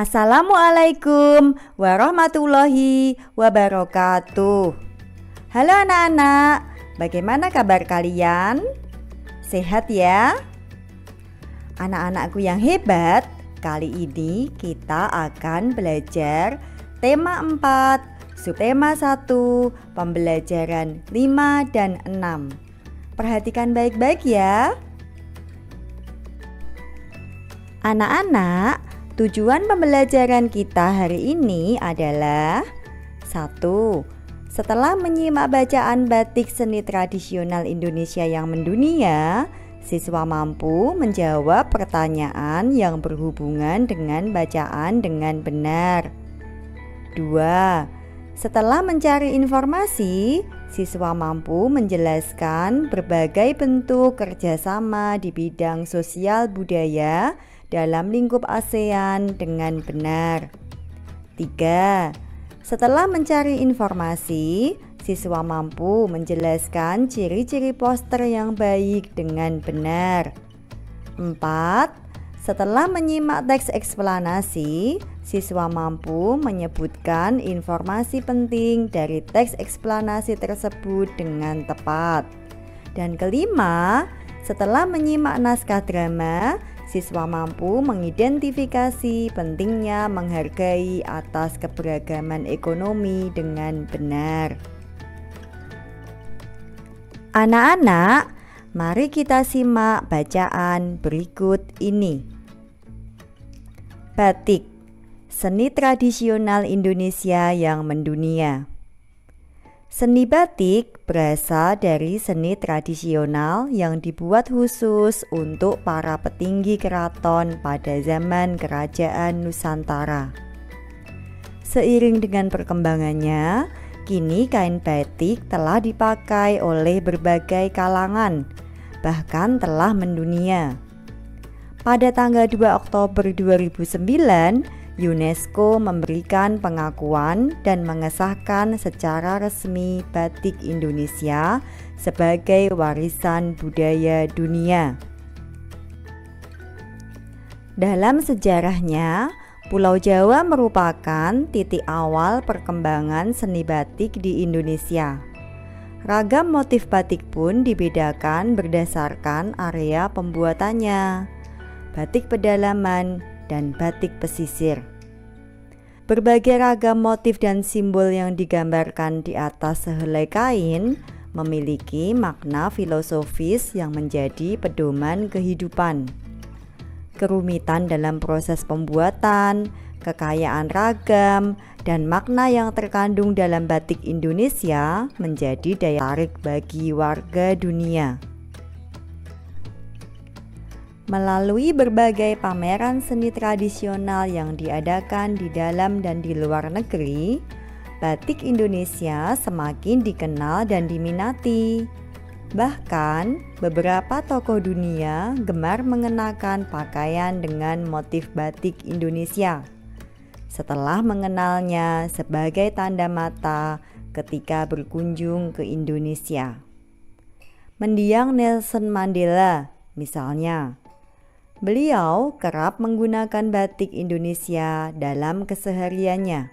Assalamualaikum warahmatullahi wabarakatuh. Halo anak-anak, bagaimana kabar kalian? Sehat ya? Anak-anakku yang hebat, kali ini kita akan belajar tema 4, subtema 1, pembelajaran 5 dan 6. Perhatikan baik-baik ya. Anak-anak, tujuan pembelajaran kita hari ini adalah 1. Setelah menyimak bacaan batik seni tradisional Indonesia yang mendunia, siswa mampu menjawab pertanyaan yang berhubungan dengan bacaan dengan benar. 2. Setelah mencari informasi, siswa mampu menjelaskan berbagai bentuk kerjasama di bidang sosial budaya dalam lingkup ASEAN dengan benar. 3. Setelah mencari informasi, siswa mampu menjelaskan ciri-ciri poster yang baik dengan benar. 4. Setelah menyimak teks eksplanasi, siswa mampu menyebutkan informasi penting dari teks eksplanasi tersebut dengan tepat. Dan kelima, setelah menyimak naskah drama, siswa mampu mengidentifikasi pentingnya menghargai atas keberagaman ekonomi dengan benar. Anak-anak, mari kita simak bacaan berikut ini. Batik, seni tradisional Indonesia yang mendunia. Seni batik berasal dari seni tradisional yang dibuat khusus untuk para petinggi keraton pada zaman Kerajaan Nusantara. Seiring dengan perkembangannya, kini kain batik telah dipakai oleh berbagai kalangan, bahkan telah mendunia. Pada tanggal 2 Oktober 2009, UNESCO memberikan pengakuan dan mengesahkan secara resmi batik Indonesia sebagai warisan budaya dunia. Dalam sejarahnya, Pulau Jawa merupakan titik awal perkembangan seni batik di Indonesia. Ragam motif batik pun dibedakan berdasarkan area pembuatannya, batik pedalaman dan batik pesisir. Berbagai ragam motif dan simbol yang digambarkan di atas sehelai kain memiliki makna filosofis yang menjadi pedoman kehidupan. Kerumitan dalam proses pembuatan, kekayaan ragam, dan makna yang terkandung dalam batik Indonesia menjadi daya tarik bagi warga dunia. Melalui berbagai pameran seni tradisional yang diadakan di dalam dan di luar negeri, batik Indonesia semakin dikenal dan diminati. Bahkan, beberapa tokoh dunia gemar mengenakan pakaian dengan motif batik Indonesia setelah mengenalnya sebagai tanda mata ketika berkunjung ke Indonesia. Mendiang Nelson Mandela, misalnya, beliau kerap menggunakan batik Indonesia dalam kesehariannya.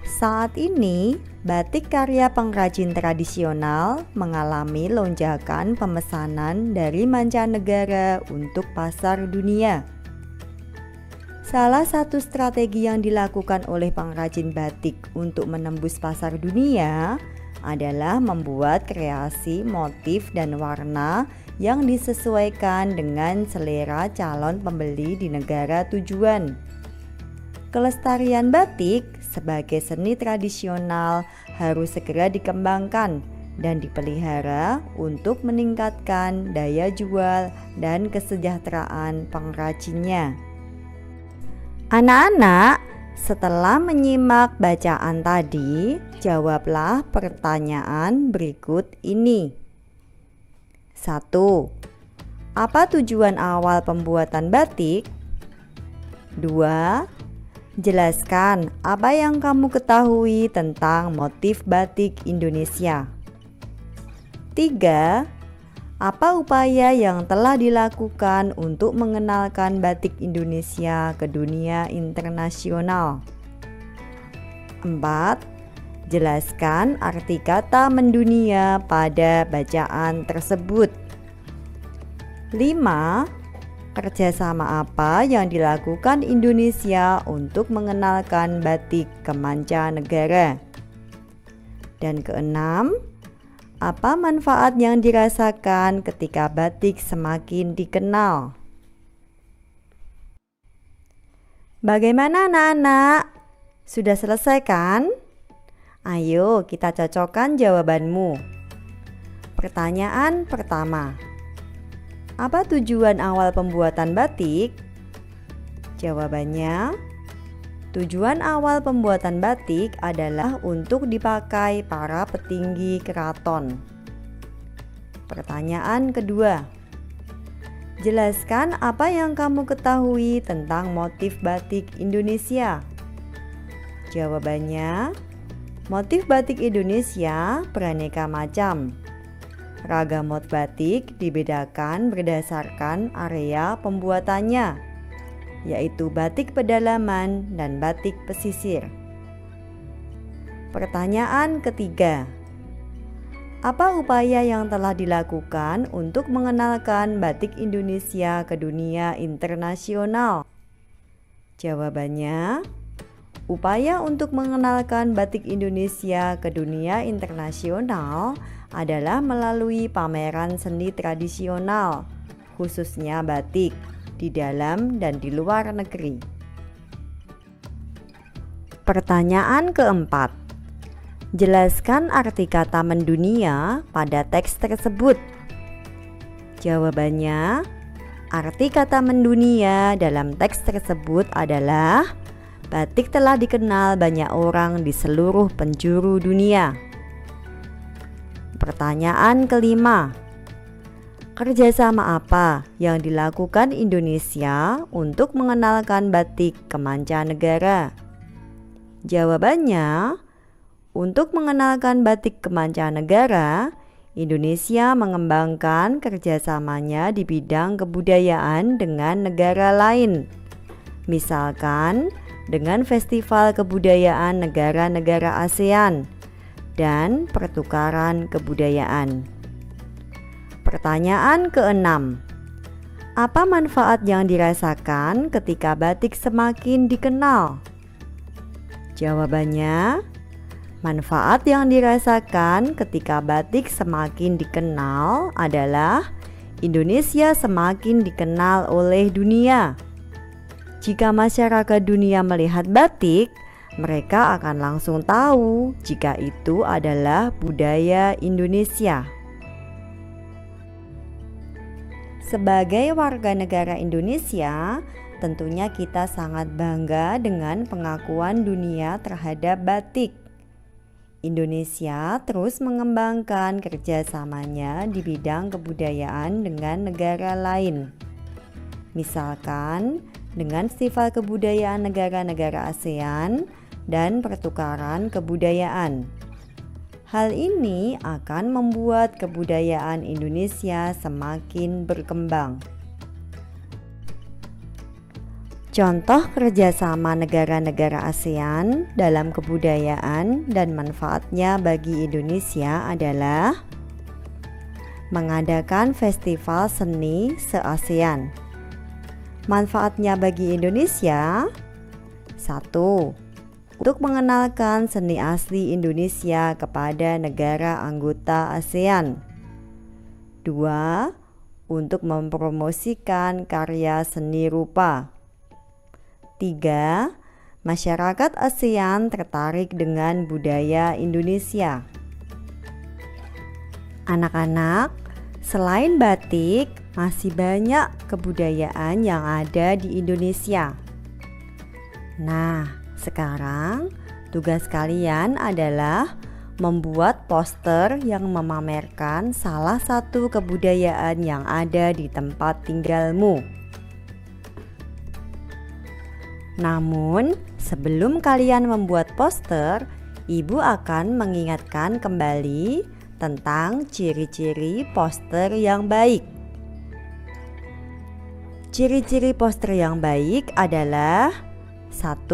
Saat ini, batik karya pengrajin tradisional mengalami lonjakan pemesanan dari mancanegara untuk pasar dunia. Salah satu strategi yang dilakukan oleh pengrajin batik untuk menembus pasar dunia adalah membuat kreasi motif dan warna yang disesuaikan dengan selera calon pembeli di negara tujuan. Kelestarian batik sebagai seni tradisional harus segera dikembangkan dan dipelihara untuk meningkatkan daya jual dan kesejahteraan pengrajinnya. Anak-anak, setelah menyimak bacaan tadi, jawablah pertanyaan berikut ini. 1. Apa tujuan awal pembuatan batik? 2. Jelaskan apa yang kamu ketahui tentang motif batik Indonesia. 3. Apa upaya yang telah dilakukan untuk mengenalkan batik Indonesia ke dunia internasional? 4. Jelaskan arti kata mendunia pada bacaan tersebut. 5. Kerjasama apa yang dilakukan Indonesia untuk mengenalkan batik ke mancanegara? Dan keenam, apa manfaat yang dirasakan ketika batik semakin dikenal? Bagaimana anak-anak? Sudah selesai kan? Ayo kita cocokkan jawabanmu. Pertanyaan pertama. Apa tujuan awal pembuatan batik? Jawabannya, tujuan awal pembuatan batik adalah untuk dipakai para petinggi keraton. Pertanyaan kedua. Jelaskan apa yang kamu ketahui tentang motif batik Indonesia. Jawabannya, motif batik Indonesia beraneka macam. Ragam motif batik dibedakan berdasarkan area pembuatannya, yaitu batik pedalaman dan batik pesisir. Pertanyaan ketiga. Apa upaya yang telah dilakukan untuk mengenalkan batik Indonesia ke dunia internasional? Jawabannya, upaya untuk mengenalkan batik Indonesia ke dunia internasional adalah melalui pameran seni tradisional, khususnya batik, di dalam dan di luar negeri. Pertanyaan keempat. Jelaskan arti kata mendunia pada teks tersebut. Jawabannya, arti kata mendunia dalam teks tersebut adalah batik telah dikenal banyak orang di seluruh penjuru dunia. Pertanyaan kelima. Kerjasama apa yang dilakukan Indonesia untuk mengenalkan batik ke mancanegara? Jawabannya, untuk mengenalkan batik ke mancanegara, Indonesia mengembangkan kerjasamanya di bidang kebudayaan dengan negara lain. Misalkan, dengan Festival Kebudayaan Negara-negara ASEAN dan pertukaran kebudayaan. Pertanyaan keenam. Apa manfaat yang dirasakan ketika batik semakin dikenal? Jawabannya, manfaat yang dirasakan ketika batik semakin dikenal adalah Indonesia semakin dikenal oleh dunia. Jika masyarakat dunia melihat batik, mereka akan langsung tahu jika itu adalah budaya Indonesia. Sebagai warga negara Indonesia, tentunya kita sangat bangga dengan pengakuan dunia terhadap batik. Indonesia terus mengembangkan kerjasamanya di bidang kebudayaan dengan negara lain. Misalkan, dengan Festival Kebudayaan Negara-negara ASEAN dan pertukaran kebudayaan. Hal ini akan membuat kebudayaan Indonesia semakin berkembang. Contoh kerjasama negara-negara ASEAN dalam kebudayaan dan manfaatnya bagi Indonesia adalah mengadakan festival seni se-ASEAN. Manfaatnya bagi Indonesia: 1. Untuk mengenalkan seni asli Indonesia kepada negara anggota ASEAN. 2. Untuk mempromosikan karya seni rupa. 3. Masyarakat ASEAN tertarik dengan budaya Indonesia. Anak-anak, selain batik, masih banyak kebudayaan yang ada di Indonesia. Nah, sekarang tugas kalian adalah membuat poster yang memamerkan salah satu kebudayaan yang ada di tempat tinggalmu. Namun, sebelum kalian membuat poster, Ibu akan mengingatkan kembali tentang ciri-ciri poster yang baik. Ciri-ciri poster yang baik adalah 1.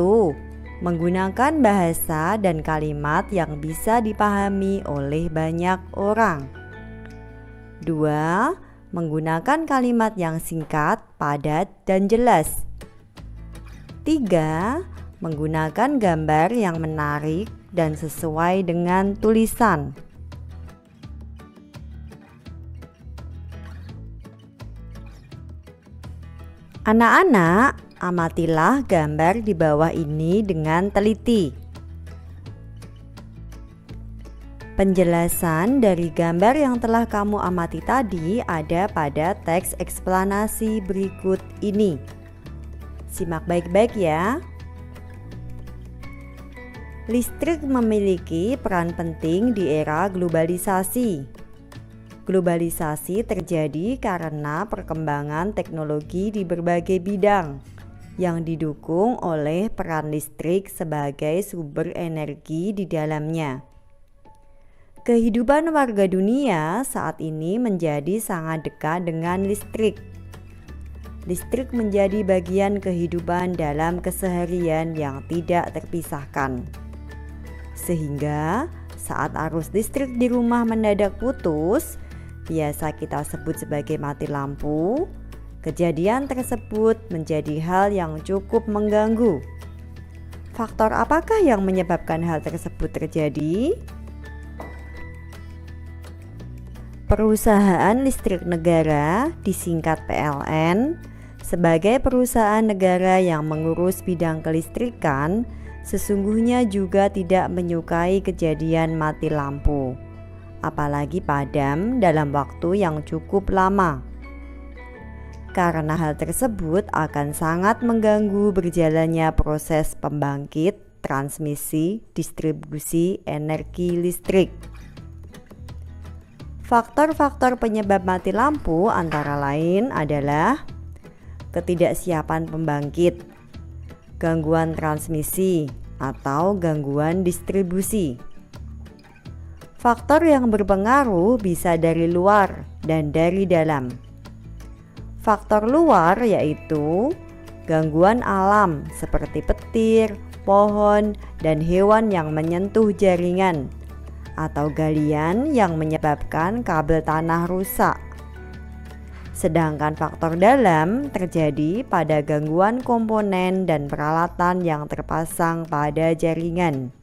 Menggunakan bahasa dan kalimat yang bisa dipahami oleh banyak orang. 2. Menggunakan kalimat yang singkat, padat, dan jelas. 3. Menggunakan gambar yang menarik dan sesuai dengan tulisan. Anak-anak, amatilah gambar di bawah ini dengan teliti. Penjelasan dari gambar yang telah kamu amati tadi ada pada teks eksplanasi berikut ini. Simak baik-baik ya. Listrik memiliki peran penting di era globalisasi. Globalisasi terjadi karena perkembangan teknologi di berbagai bidang yang didukung oleh peran listrik sebagai sumber energi di dalamnya. Kehidupan warga dunia saat ini menjadi sangat dekat dengan listrik. Listrik menjadi bagian kehidupan dalam keseharian yang tidak terpisahkan. Sehingga saat arus listrik di rumah mendadak putus, biasa kita sebut sebagai mati lampu, kejadian tersebut menjadi hal yang cukup mengganggu. Faktor apakah yang menyebabkan hal tersebut terjadi? Perusahaan Listrik Negara, disingkat PLN, sebagai perusahaan negara yang mengurus bidang kelistrikan, sesungguhnya juga tidak menyukai kejadian mati lampu, apalagi padam dalam waktu yang cukup lama. Karena hal tersebut akan sangat mengganggu berjalannya proses pembangkit, transmisi, distribusi energi listrik. Faktor-faktor penyebab mati lampu antara lain adalah ketidaksiapan pembangkit, gangguan transmisi, atau gangguan distribusi. Faktor yang berpengaruh bisa dari luar dan dari dalam. Faktor luar yaitu gangguan alam seperti petir, pohon, dan hewan yang menyentuh jaringan, atau galian yang menyebabkan kabel tanah rusak. Sedangkan faktor dalam terjadi pada gangguan komponen dan peralatan yang terpasang pada jaringan.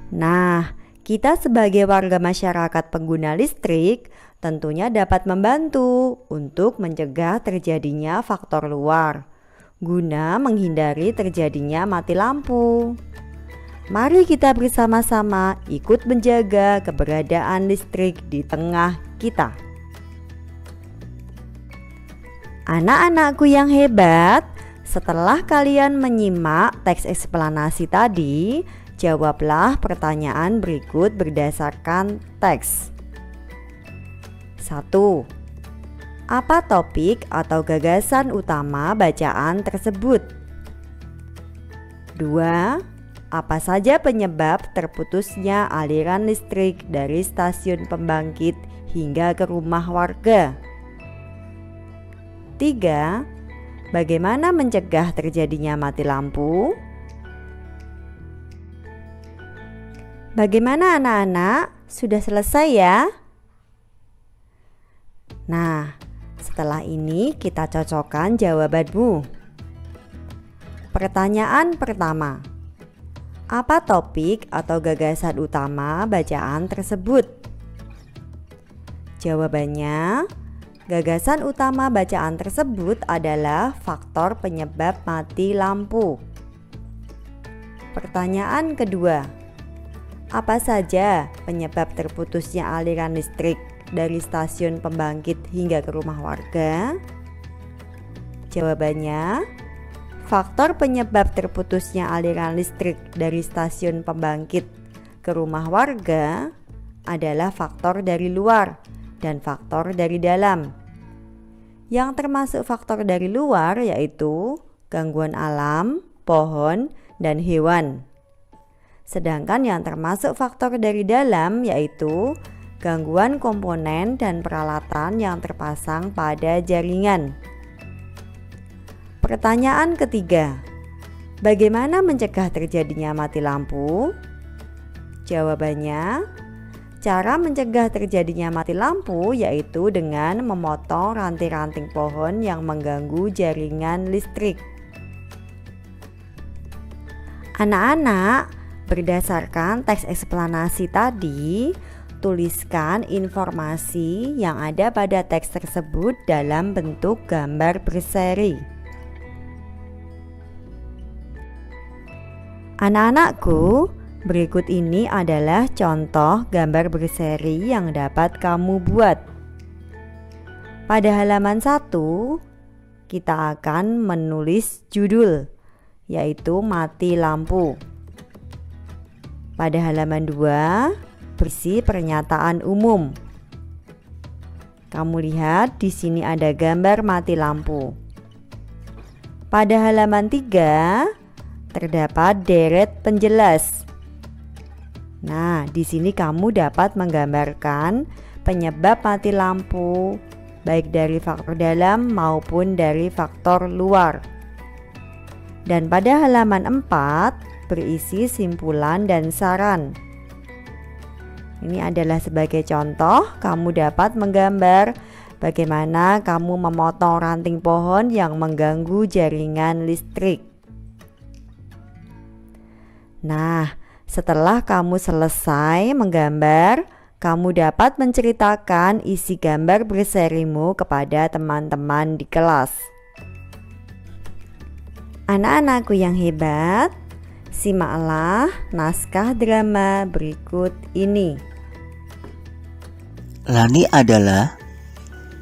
Nah, kita sebagai warga masyarakat pengguna listrik tentunya dapat membantu untuk mencegah terjadinya faktor luar, guna menghindari terjadinya mati lampu. Mari kita bersama-sama ikut menjaga keberadaan listrik di tengah kita. Anak-anakku yang hebat, setelah kalian menyimak teks eksplanasi tadi, jawablah pertanyaan berikut berdasarkan teks. 1. Apa topik atau gagasan utama bacaan tersebut? 2. Apa saja penyebab terputusnya aliran listrik dari stasiun pembangkit hingga ke rumah warga? 3. Bagaimana mencegah terjadinya mati lampu? Bagaimana anak-anak? Sudah selesai ya? Nah, setelah ini kita cocokkan jawabanmu. Pertanyaan pertama. Apa topik atau gagasan utama bacaan tersebut? Jawabannya, gagasan utama bacaan tersebut adalah faktor penyebab mati lampu. Pertanyaan kedua. Apa saja penyebab terputusnya aliran listrik dari stasiun pembangkit hingga ke rumah warga? Jawabannya, faktor penyebab terputusnya aliran listrik dari stasiun pembangkit ke rumah warga adalah faktor dari luar dan faktor dari dalam. Yang termasuk faktor dari luar yaitu gangguan alam, pohon, dan hewan. Sedangkan yang termasuk faktor dari dalam yaitu gangguan komponen dan peralatan yang terpasang pada jaringan. Pertanyaan ketiga, bagaimana mencegah terjadinya mati lampu? Jawabannya, cara mencegah terjadinya mati lampu yaitu dengan memotong ranting-ranting pohon yang mengganggu jaringan listrik. Anak-anak, berdasarkan teks eksplanasi tadi, tuliskan informasi yang ada pada teks tersebut dalam bentuk gambar berseri. Anak-anakku, berikut ini adalah contoh gambar berseri yang dapat kamu buat. Pada halaman 1, kita akan menulis judul, yaitu mati lampu. Pada halaman 2, berisi pernyataan umum. Kamu lihat di sini ada gambar mati lampu. Pada halaman 3, terdapat deret penjelas. Nah, di sini kamu dapat menggambarkan penyebab mati lampu, baik dari faktor dalam maupun dari faktor luar. Dan pada halaman 4, berisi simpulan dan saran. Ini adalah sebagai contoh, kamu dapat menggambar bagaimana kamu memotong ranting pohon yang mengganggu jaringan listrik. Nah, setelah kamu selesai menggambar, kamu dapat menceritakan isi gambar berserimu kepada teman-teman di kelas. Anak-anakku yang hebat, simaklah naskah drama berikut ini. Lani adalah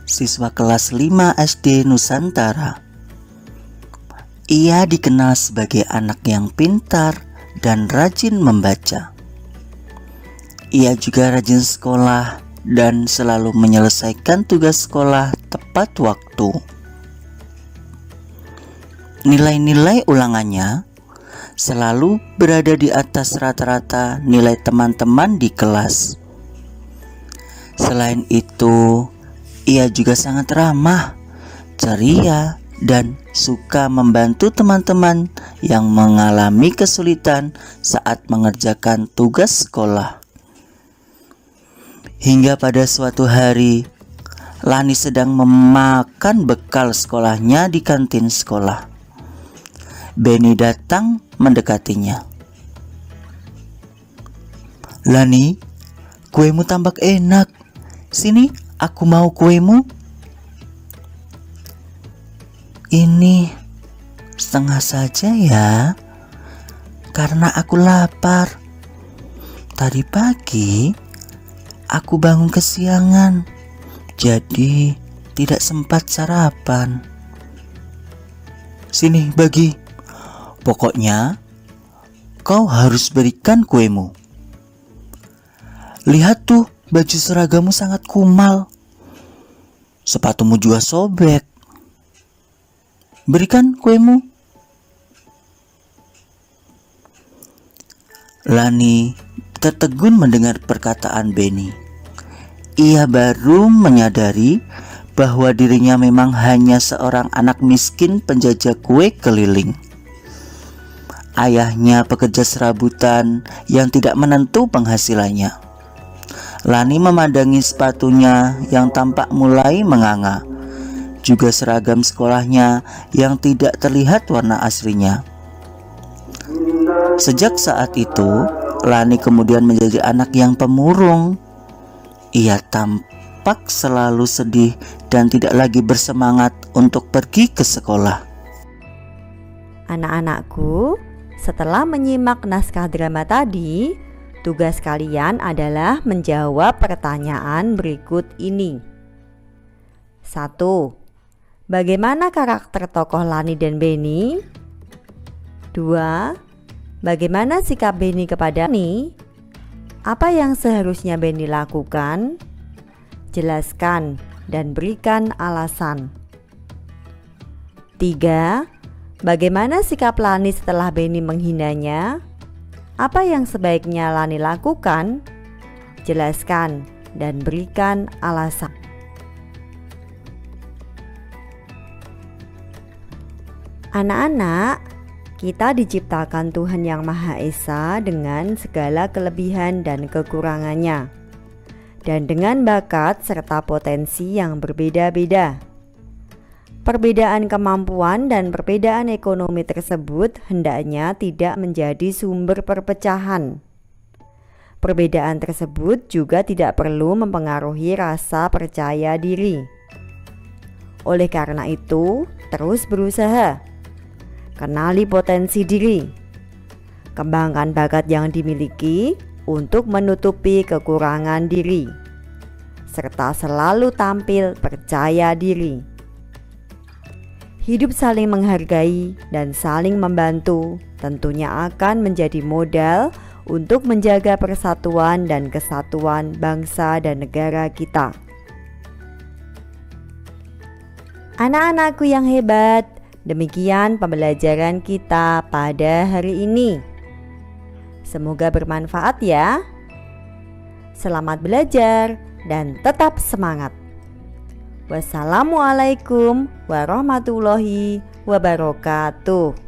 siswa kelas 5 SD Nusantara. Ia dikenal sebagai anak yang pintar dan rajin membaca. Ia juga rajin sekolah dan selalu menyelesaikan tugas sekolah tepat waktu. Nilai-nilai ulangannya selalu berada di atas rata-rata nilai teman-teman di kelas. Selain itu, ia juga sangat ramah, ceria, dan suka membantu teman-teman yang mengalami kesulitan saat mengerjakan tugas sekolah. Hingga pada suatu hari, Lani sedang memakan bekal sekolahnya di kantin sekolah. Benny datang mendekatinya. "Lani, kuemu tampak enak. Sini, aku mau kuemu." "Ini setengah saja ya, karena aku lapar. Tadi pagi aku bangun kesiangan, jadi tidak sempat sarapan." "Sini, bagi. Pokoknya kau harus berikan kuemu. Lihat tuh, baju seragamu sangat kumal. Sepatumu juga sobek. Berikan kuemu." Lani tertegun mendengar perkataan Benny. Ia baru menyadari bahwa dirinya memang hanya seorang anak miskin penjajah kue keliling. Ayahnya pekerja serabutan yang tidak menentu penghasilannya. Lani memandangi sepatunya yang tampak mulai menganga, juga seragam sekolahnya yang tidak terlihat warna aslinya. Sejak saat itu, Lani kemudian menjadi anak yang pemurung. Ia tampak selalu sedih dan tidak lagi bersemangat untuk pergi ke sekolah. Anak-anakku, setelah menyimak naskah drama tadi, tugas kalian adalah menjawab pertanyaan berikut ini. 1. Bagaimana karakter tokoh Lani dan Benny? 2. Bagaimana sikap Benny kepada Lani? Apa yang seharusnya Benny lakukan? Jelaskan dan berikan alasan. 3. Bagaimana sikap Lani setelah Benny menghinanya? Apa yang sebaiknya Lani lakukan? Jelaskan dan berikan alasan. Anak-anak, kita diciptakan Tuhan Yang Maha Esa dengan segala kelebihan dan kekurangannya, dan dengan bakat serta potensi yang berbeda-beda. Perbedaan kemampuan dan perbedaan ekonomi tersebut hendaknya tidak menjadi sumber perpecahan. Perbedaan tersebut juga tidak perlu mempengaruhi rasa percaya diri. Oleh karena itu, terus berusaha. Kenali potensi diri. Kembangkan bakat yang dimiliki untuk menutupi kekurangan diri, serta selalu tampil percaya diri. Hidup saling menghargai dan saling membantu tentunya akan menjadi modal untuk menjaga persatuan dan kesatuan bangsa dan negara kita. Anak-anakku yang hebat, demikian pembelajaran kita pada hari ini. Semoga bermanfaat ya. Selamat belajar dan tetap semangat. Wassalamualaikum warahmatullahi wabarakatuh.